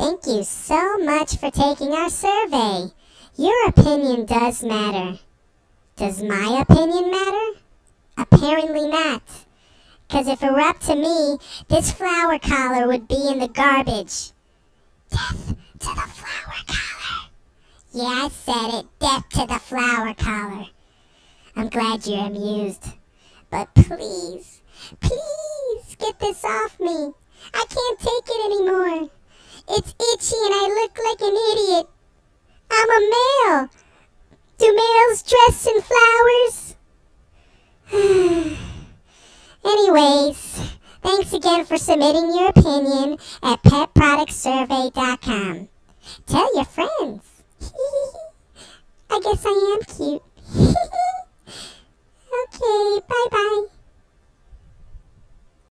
Thank you so much for taking our survey. Your opinion does matter. Does my opinion matter? Apparently not. 'Cause if it were up to me, this flower collar would be in the garbage. Death to the flower collar. Yeah, I said it. Death to the flower collar. I'm glad you're amused. But please, please get this off me. I can't take it anymore. It's itchy and I look like an idiot. I'm a male. Do males dress in flowers? Anyways, thanks again for submitting your opinion at petproductsurvey.com. Tell your friends. I guess I am cute. Okay, bye-bye.